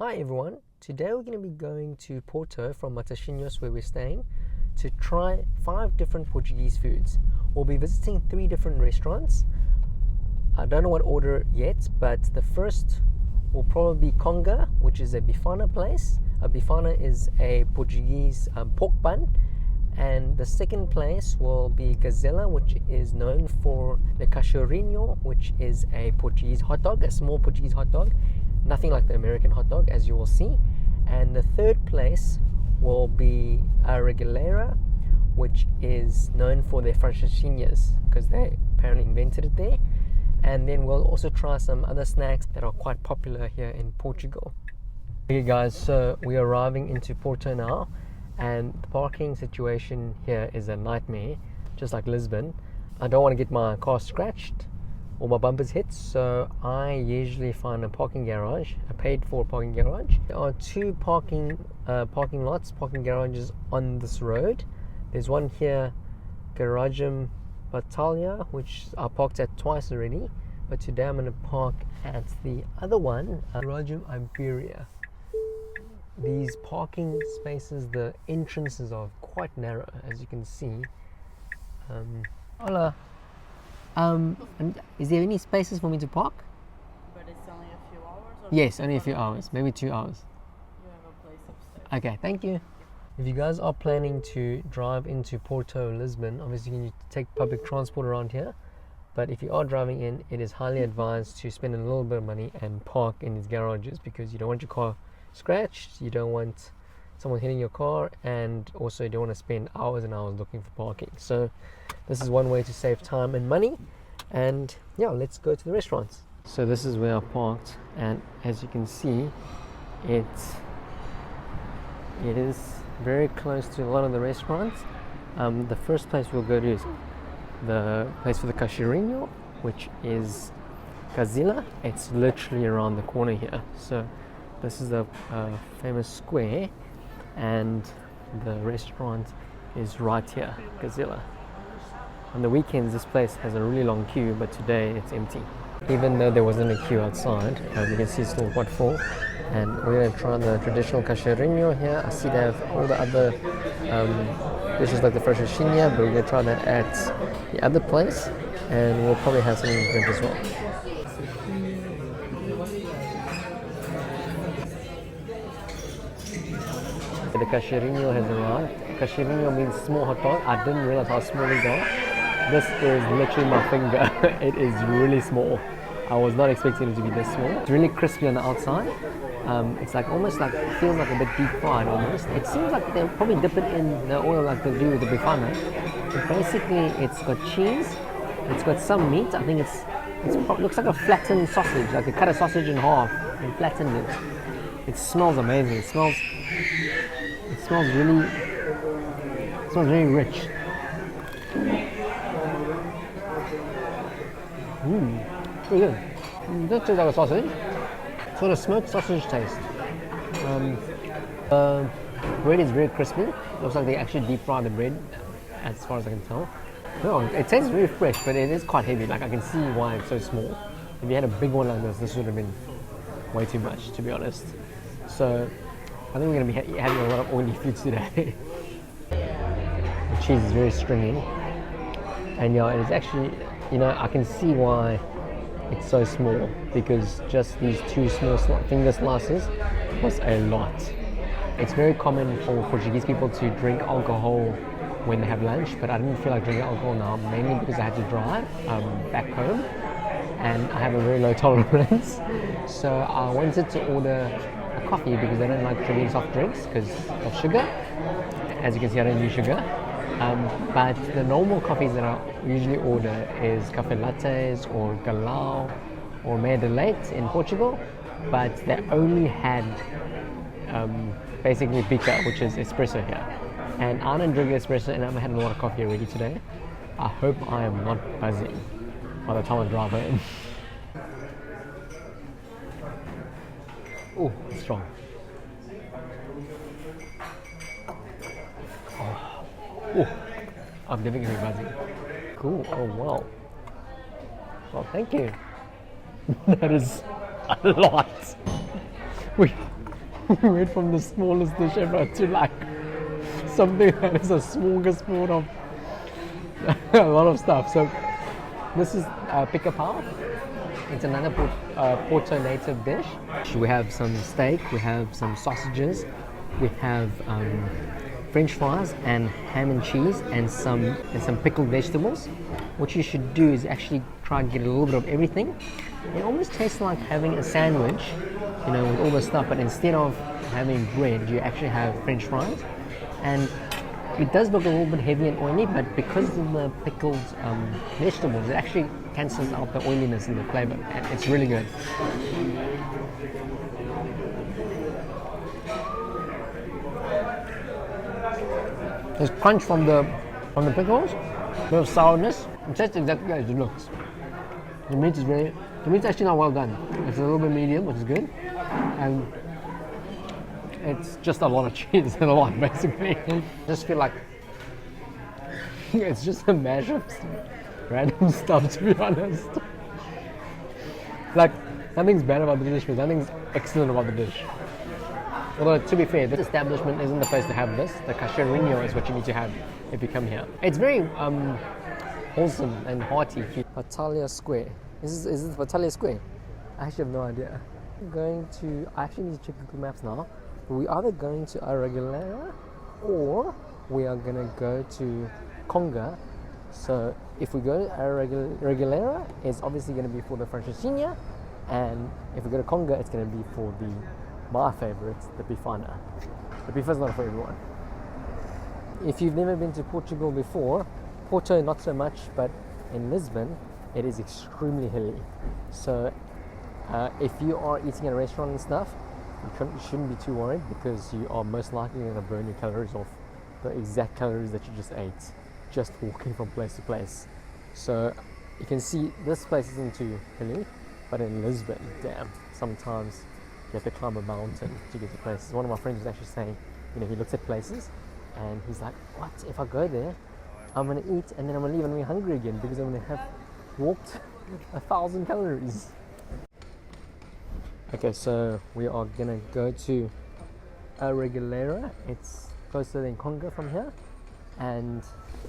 Hi everyone, today we're going to be going to Porto from Cachorrinho where we're staying to try 5 different Portuguese foods. We'll be visiting 3 different restaurants. I don't know what order yet, but the first will probably be Conga, which is a Bifana place. A Bifana is a Portuguese pork bun. And the second place will be Gazela, which is known for the Cachorrinho, which is a Portuguese hot dog, a small Portuguese hot dog. Nothing like the American hot dog, as you will see. And the third place will be A Regaleira, which is known for their Francesinhas, because they apparently invented it there. And then we'll also try some other snacks that are quite popular here in Portugal. Okay guys, so we're arriving into Porto now, and the parking situation here is a nightmare, just like Lisbon. I don't want to get my car scratched or my bumpers hit, so I usually find a parking garage, a paid for parking garage. There are 2 parking garages on this road. There's one here, Garagem Batalha, which I parked at twice already, but today I'm going to park at the other one, Garagem Iberia. These parking spaces, the entrances are quite narrow, as you can see. Hola. And is there any spaces for me to park? But it's only a few hours? Or yes, only a few hours, maybe 2 hours. You have a place upstairs. Okay, thank you. If you guys are planning to drive into Porto, Lisbon, obviously you need to take public transport around here. But if you are driving in, it is highly advised to spend a little bit of money and park in these garages, because you don't want your car scratched, you don't want someone hitting your car, and also you don't want to spend hours and hours looking for parking. So this is one way to save time and money. And yeah, let's go to the restaurants. So this is where I parked, and as you can see, it is very close to a lot of the restaurants. The first place we'll go to is the place for the Cachorrinho, which is Gazela. It's literally around the corner here. So this is the famous square, and the restaurant is right here, Gazela. On the weekends this place has a really long queue, but today it's empty. Even though there wasn't a queue outside, you can see it's still quite full. And we're going to try the traditional Cachorrinho here. I see they have all the other dishes like the Francesinhas, but we're going to try that at the other place, and we'll probably have something to drink as well. The Cachorrinho has arrived. Cachorrinho means small hot dog. I didn't realize how small these are. This is literally my finger. It is really small. I was not expecting it to be this small. It's really crispy on the outside. It's like almost like, it feels like a bit deep fried almost. It seems like they'll probably dip it in the oil like they do with the Bifanas. But basically it's got cheese, it's got some meat. I think it looks like a flattened sausage, like they cut a sausage in half and flattened it. It smells amazing. It smells very rich. Pretty good. It does taste like a sausage. Sort of smoked sausage taste. Bread is very crispy. Looks like they actually deep fry the bread, as far as I can tell. No, it tastes very fresh, but it is quite heavy. Like I can see why it's so small. If you had a big one like this would have been way too much, to be honest. So I think we're going to be having a lot of oily foods today. The cheese is very stringy, and yeah, it is actually, I can see why it's so small, because just these 2 small finger slices was a lot. It's very common for Portuguese people to drink alcohol when they have lunch, but I didn't feel like drinking alcohol now, mainly because I had to drive back home, and I have a very low tolerance. So I wanted to order a coffee because I don't like drinking soft drinks because of sugar. As you can see, I don't use sugar. But the normal coffees that I usually order is cafe lattes or galao or meia de leite in Portugal, but they only had basically bica, which is espresso here. And I don't drink espresso, and I've had a lot of coffee already today. I hope I am not buzzing by the time I drive home. Oh, it's strong. Oh, I'm definitely buzzing. Cool. Oh wow. Well, thank you. That is a lot. we went from the smallest dish ever to like something that is a smorgasbord of a lot of stuff. So this is pick-a-pow. It's another Porto native dish. We have some steak, we have some sausages, we have French fries and ham and cheese and some pickled vegetables. What you should do is actually try and get a little bit of everything. It almost tastes like having a sandwich, you know, with all the stuff, but instead of having bread, you actually have French fries. And it does look a little bit heavy and oily, but because of the pickled vegetables, it actually cancels out the oiliness and the flavor, and it's really good. There's crunch from the pickles, a bit of sourness. It tastes exactly as it looks. The meat's actually not well done. It's a little bit medium, which is good, and it's just a lot of cheese and a lot, basically. I just feel like it's just a mash of random stuff, to be honest. Like, nothing's bad about the dish, but nothing's excellent about the dish. Although, to be fair, this establishment isn't the place to have this. The Cachorrinho is what you need to have if you come here. It's very wholesome and hearty. Batalha Square. Is this Batalha Square? I actually have no idea. I actually need to check Google Maps now. We either going to A Regaleira or we are going to go to Conga. So if we go to A Regaleira, it's obviously going to be for the Francesinhas, and if we go to Conga, it's going to be for my favourite, the Bifana. The Bifana's not for everyone. If you've never been to Portugal before, Porto not so much, but in Lisbon, it is extremely hilly. So if you are eating at a restaurant and stuff, you shouldn't be too worried, because you are most likely going to burn your calories off the exact calories that you just ate, just walking from place to place. So you can see this place isn't too hilly, but in Lisbon, damn, sometimes you have to climb a mountain to get to places. One of my friends was actually saying, you know, he looks at places and he's like, what, if I go there, I'm going to eat and then I'm going to leave and be hungry again because I'm going to have walked 1,000 calories. Okay, so we are going to go to A Regaleira. It's closer than Conga from here, and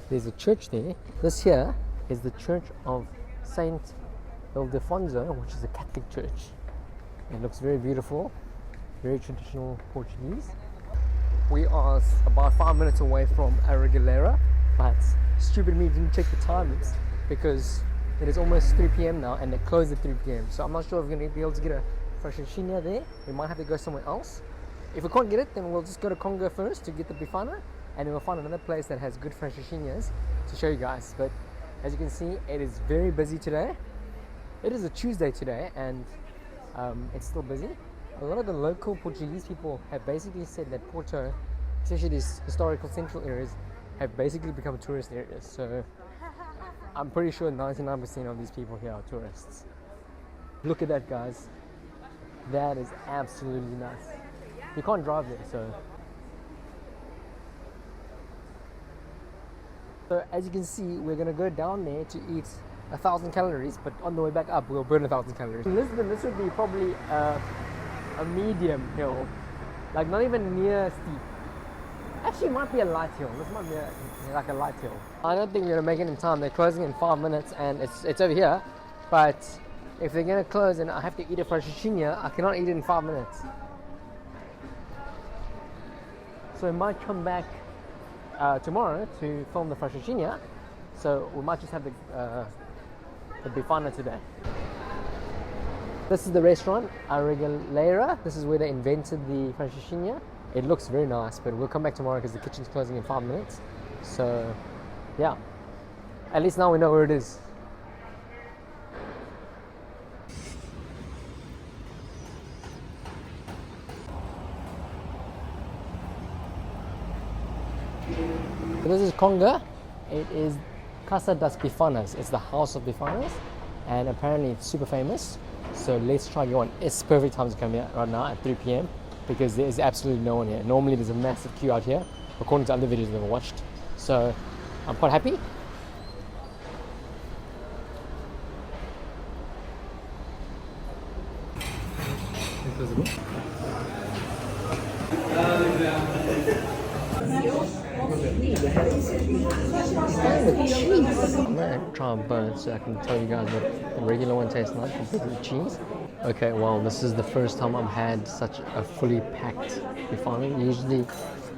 there's a church there. This here is the church of Saint Ildefonso, which is a Catholic church. It looks very beautiful, very traditional Portuguese. We are about 5 minutes away from A Regaleira, but stupid me didn't check the times because it is almost 3 p.m. now and they close at 3 p.m. So I'm not sure if we're going to be able to get a Francesinha there. We might have to go somewhere else. If we can't get it, then we'll just go to Conga first to get the Bifana, and then we'll find another place that has good Francesinhas to show you guys. But as you can see, it is very busy today. It is a Tuesday today, and it's still busy. A lot of the local Portuguese people have basically said that Porto, especially these historical central areas, have basically become tourist areas. So I'm pretty sure 99% of these people here are tourists. Look at that, guys. That is absolutely nuts. You can't drive there, so as you can see, we're gonna go down there to eat 1,000 calories, but on the way back up we'll burn 1,000 calories. In Lisbon, this would be probably a medium hill, like not even near steep. Actually, it might be a light hill. This might be like a light hill. I don't think we're gonna make it in time. They're closing in 5 minutes, and it's over here. But if they're gonna close and I have to eat a Francesinha, I cannot eat it in 5 minutes. So we might come back tomorrow to film the Francesinha. So we might just have the Bifana today. This is the restaurant, A Regaleira. This is where they invented the Francesinha. It looks very nice, but we'll come back tomorrow because the kitchen's closing in 5 minutes. So yeah, at least now we know where it is. This is Conga. It is Casa das Bifanas. It's the house of Bifanas, and apparently it's super famous. So let's try get one. It's perfect time to come here right now at 3 p.m. because there is absolutely no one here. Normally there's a massive queue out here, according to other videos I've ever watched. So I'm quite happy. With cheese. I'm gonna try and burn so I can tell you guys what the regular one tastes like compared to the cheese. Okay, well, this is the first time I've had such a fully packed bifana. Usually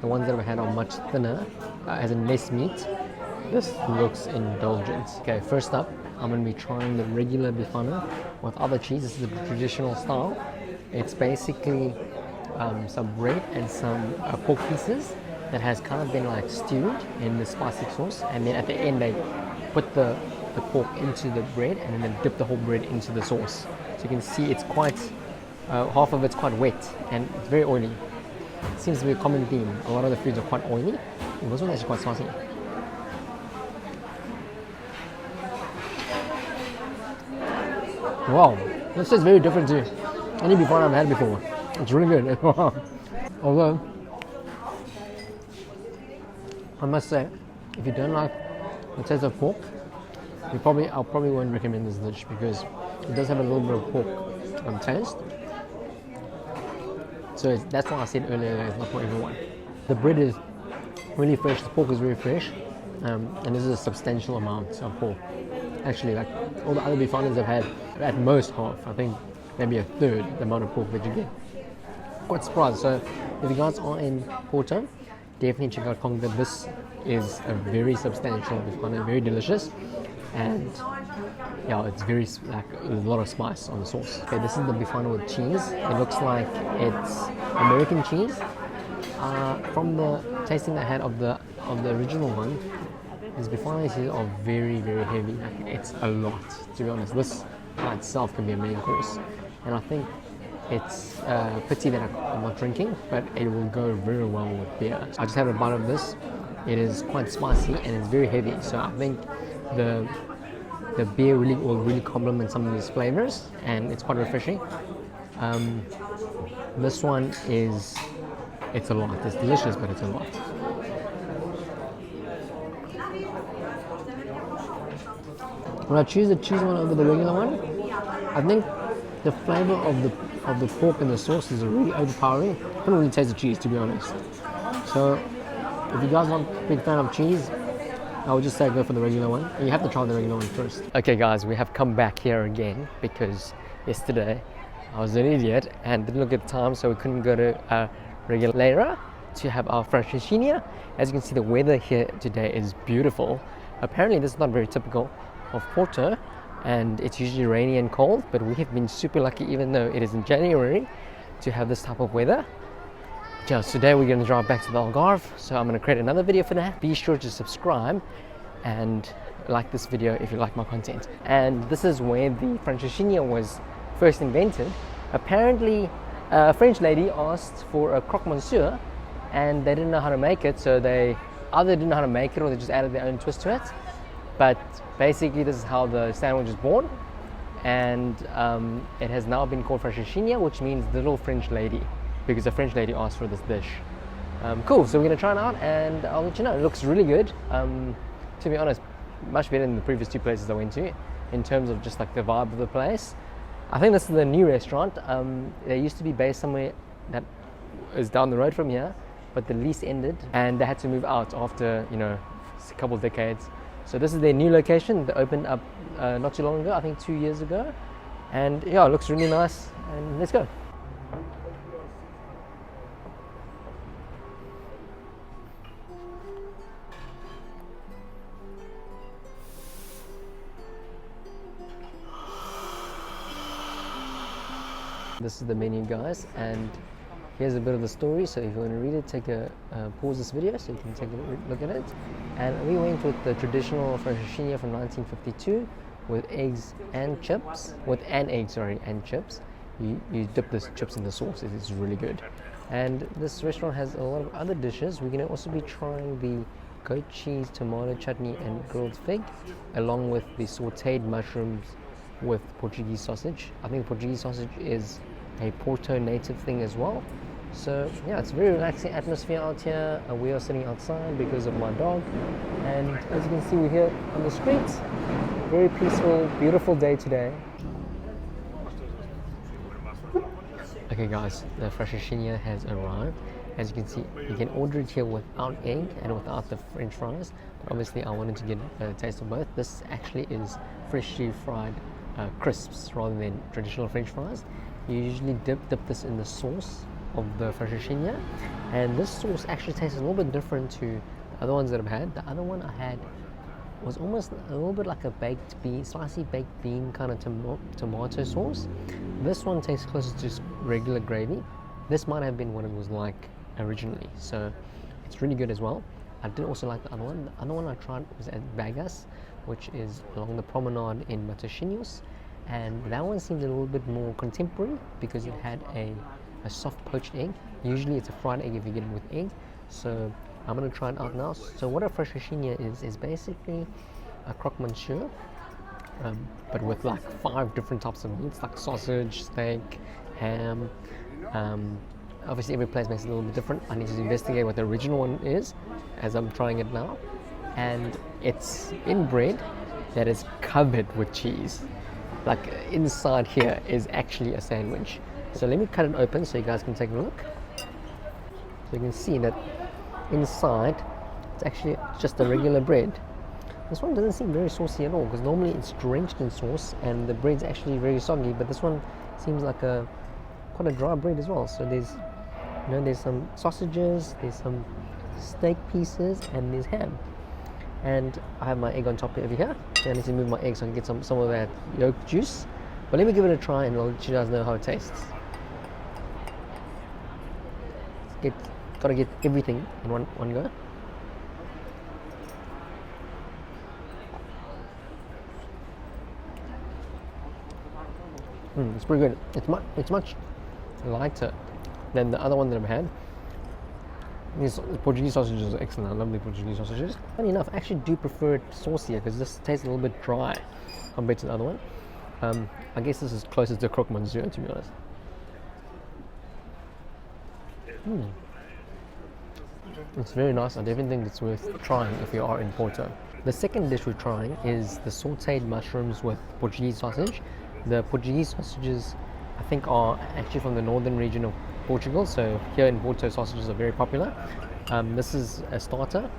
the ones that I've had are much thinner, as in less meat. This looks indulgent. Okay, first up, I'm going to be trying the regular bifana with other cheese. This is the traditional style. It's basically some bread and some pork pieces that has kind of been like stewed in the spicy sauce, and then at the end they put the pork into the bread and then they dip the whole bread into the sauce. So you can see it's quite, half of it's quite wet and it's very oily. It seems to be a common theme. A lot of the foods are quite oily. And this one is quite spicy. Wow, this is very different to any bifana I've had before. It's really good. Although, I must say, if you don't like the taste of pork, I probably won't recommend this dish because it does have a little bit of pork taste. So that's why I said earlier it's not for everyone. The bread is really fresh, the pork is very fresh, and this is a substantial amount of pork. Actually, like all the other bifanas I've had, at most half, I think maybe a third the amount of pork that you get. Quite surprised. So if you guys are in Porto, definitely check out Conga. This is a very substantial bifana, very delicious, and yeah, it's very like a lot of spice on the sauce. Okay, this is the bifana with cheese. It looks like it's American cheese. From the tasting that I had of the original one, these bifanas here are very, very heavy. Like, it's a lot, to be honest. This by itself can be a main course, and I think it's a pity that I'm not drinking, but it will go very well with beer. I just had a bite of this. It is quite spicy and it's very heavy, so I think the beer will really complement some of these flavors, and it's quite refreshing. This one it's a lot. It's delicious, but it's a lot. When I choose the cheese one over the regular one, I think the flavor of the pork and the sauce is really overpowering. I don't really taste the cheese, to be honest. So if you guys aren't a big fan of cheese, I would just say go for the regular one. And you have to try the regular one first. Okay guys, we have come back here again because yesterday I was an idiot and didn't look at the time, so we couldn't go to A Regaleira to have our Francesinhas. As you can see, the weather here today is beautiful. Apparently this is not very typical of Porto, and it's usually rainy and cold, but we have been super lucky, even though it is in January, to have this type of weather. Just today we're going to drive back to the Algarve, so I'm going to create another video for that. Be sure to subscribe and like this video if you like my content. And this is where the Francesinha was first invented. Apparently a French lady asked for a croque monsieur and they didn't know how to make it, so they either didn't know how to make it or they just added their own twist to it. But basically this is how the sandwich is born, and it has now been called Francesinha, which means little French lady, because a French lady asked for this dish. Cool, so we're going to try it out and I'll let you know. It looks really good. To be honest, much better than the previous two places I went to in terms of just like the vibe of the place. I think this is the new restaurant. They used to be based somewhere that is down the road from here, but the lease ended and they had to move out after, you know, a couple of decades. So this is their new location. They opened up not too long ago, I think 2 years ago. And yeah, it looks really nice. And let's go. This is the menu, guys, and here's a bit of the story. So if you want to read it, take a pause this video so you can take a look at it. And we went with the traditional Francesinha from 1952 with eggs and chips, and chips. You dip the chips in the sauce. It is really good. And this restaurant has a lot of other dishes. We're going to also be trying the goat cheese, tomato chutney, and grilled fig, along with the sautéed mushrooms with Portuguese sausage. I think Portuguese sausage is a Porto native thing as well. So yeah, it's a very relaxing atmosphere out here. We are sitting outside because of my dog, and as you can see, we're here on the streets. Very peaceful, beautiful day today. Okay guys, the Francesinha has arrived, As you can see, you can order it here without egg and without the French fries. But obviously, I wanted to get a taste of both. This actually is freshly fried crisps rather than traditional French fries. You usually dip this in the sauce of the Francesinha, and this sauce actually tastes a little bit different to the other ones that I've had. The other one I had was almost a little bit like a baked bean, spicy baked bean kind of tomato sauce. This one tastes closer to just regular gravy. This might have been what it was like originally, so it's really good as well. I did also like the other one. The other one I tried was at Bagas, which is along the promenade in Matosinhos, and that one seemed a little bit more contemporary because it had a soft poached egg. Usually it's a fried egg if you get it with egg, so I'm going to try it out now. So what a Francesinha is basically a croque monsieur, but with like 5 different types of meats, like sausage, steak, ham. Obviously every place makes it a little bit different. I need to investigate what the original one is as I'm trying it now. And it's in bread that is covered with cheese. Like inside here is actually a sandwich. So let me cut it open so you guys can take a look. So you can see that inside it's actually just a regular bread. This one doesn't seem very saucy at all, because normally it's drenched in sauce and the bread's actually very soggy, but this one seems like quite a dry bread as well. So there's some sausages, there's some steak pieces, and there's ham. And I have my egg on top over here. I need to move my egg so I can get some of that yolk juice. But let me give it a try and I'll let you guys know how it tastes. Gotta get everything in one go. It's pretty good. It's much lighter than the other one that I've had. These Portuguese sausages are excellent. I love the Portuguese sausages. Funny enough, I actually do prefer it saucier because this tastes a little bit dry compared to the other one. I guess this is closer to croque monsieur, to be honest. It's very nice. I definitely think it's worth trying if you are in Porto. The second dish we're trying is the sautéed mushrooms with Portuguese sausage. The Portuguese sausages, I think, are actually from the northern region of Portugal, so here in Porto sausages are very popular. This is a starter,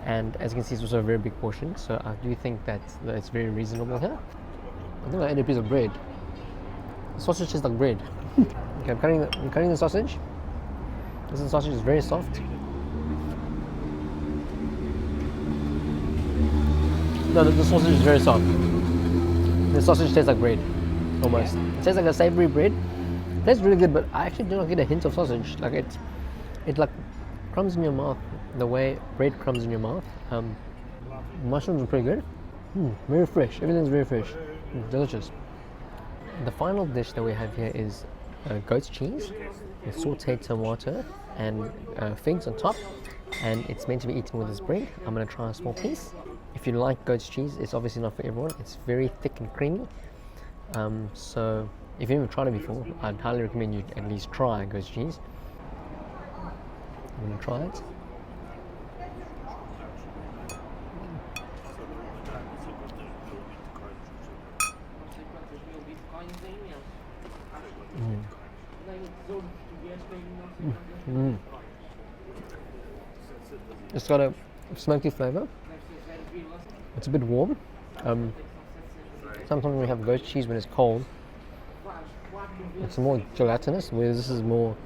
and as you can see it's also a very big portion, so I do think that it's very reasonable here. I think I ate a piece of bread. The sausage tastes like bread. Okay, I'm cutting the sausage. This sausage is very soft. No, the sausage is very soft. The sausage tastes like bread, almost. It tastes like a savory bread. It tastes really good, but I actually do not get a hint of sausage. Like it like crumbs in your mouth, the way bread crumbs in your mouth. Mushrooms are pretty good. Very fresh. Everything's very fresh. Delicious. The final dish that we have here is goat's cheese with sautéed tomato and figs on top, and it's meant to be eaten with this bread. I'm going to try a small piece. If you like goat's cheese, it's obviously not for everyone. It's very thick and creamy. So if you've never tried it before, I'd highly recommend you at least try goat's cheese. I'm going to try it. It's got a smoky flavor. It's a bit warm. Sometimes when we have goat cheese when it's cold, it's more gelatinous, whereas this is more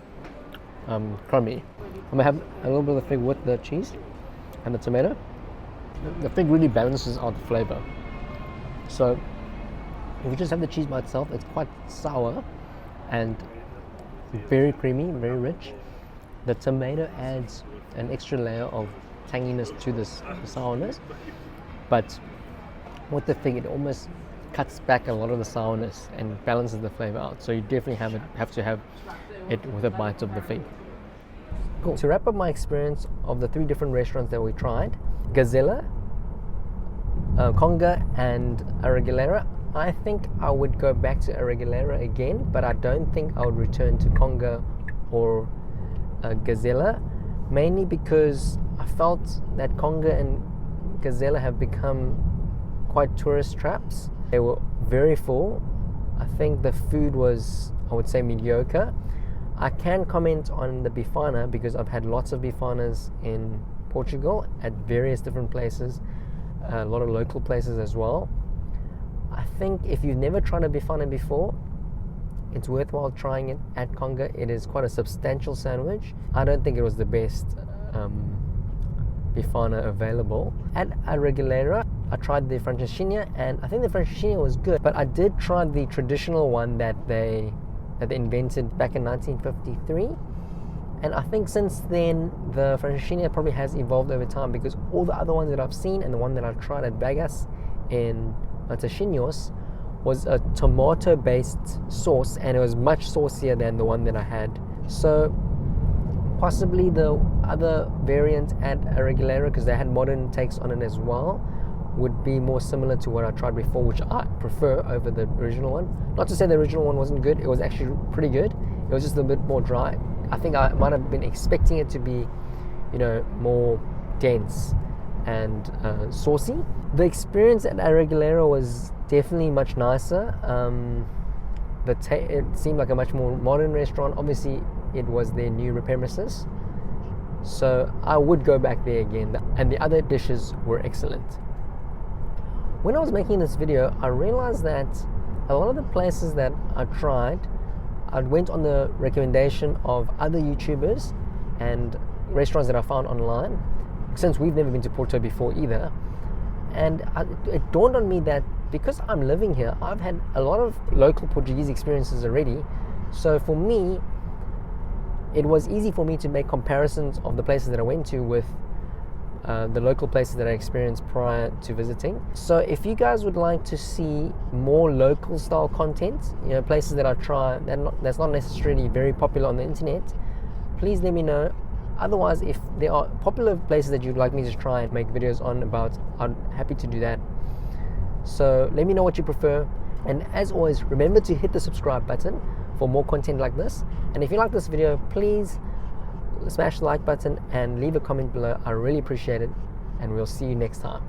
crummy. I'm gonna have a little bit of the fig with the cheese and the tomato. The fig really balances out the flavor. So if you just have the cheese by itself, it's quite sour and very creamy, very rich. The tomato adds an extra layer of tanginess to this sourness, but with the fig it almost cuts back a lot of the sourness and balances the flavor out. So you definitely have to have it with a bite of the fig. Cool. To wrap up my experience of the 3 different restaurants that we tried, Gazela, Conga and A Regaleira, I think I would go back to A Regaleira again, but I don't think I would return to Conga or Gazela, mainly because I felt that Conga and Gazela have become quite tourist traps. They were very full. I think the food was, I would say, mediocre. I can comment on the Bifana because I've had lots of Bifanas in Portugal at various different places, a lot of local places as well. I think if you've never tried a Bifana before, it's worthwhile trying it at Conga. It is quite a substantial sandwich. I don't think it was the best Bifana available. At A Regaleira, I tried the Francesinha, and I think the Francesinha was good, but I did try the traditional one that they invented back in 1953. And I think since then, the Francesinha probably has evolved over time, because all the other ones that I've seen and the one that I tried at Vegas in Matosinhos was a tomato-based sauce, and it was much saucier than the one that I had. So possibly the other variant at A Regaleira, because they had modern takes on it as well, would be more similar to what I tried before, which I prefer over the original one. Not to say the original one wasn't good, it was actually pretty good. It was just a bit more dry. I think I might have been expecting it to be, more dense and saucy. The experience at A Regaleira was definitely much nicer. It seemed like a much more modern restaurant. Obviously, it was their new premises, so I would go back there again. And the other dishes were excellent. When I was making this video, I realized that a lot of the places that I tried, I went on the recommendation of other YouTubers and restaurants that I found online, since we've never been to Porto before either. And it dawned on me that because I'm living here, I've had a lot of local Portuguese experiences already. So for me, it was easy for me to make comparisons of the places that I went to with the local places that I experienced prior to visiting. So if you guys would like to see more local style content, places that I try that's not necessarily very popular on the internet, please let me know. Otherwise, if there are popular places that you'd like me to try and make videos on about, I'm happy to do that. So let me know what you prefer, and as always, remember to hit the subscribe button for more content like this. And if you like this video, please smash the like button and leave a comment below. I really appreciate it, and we'll see you next time.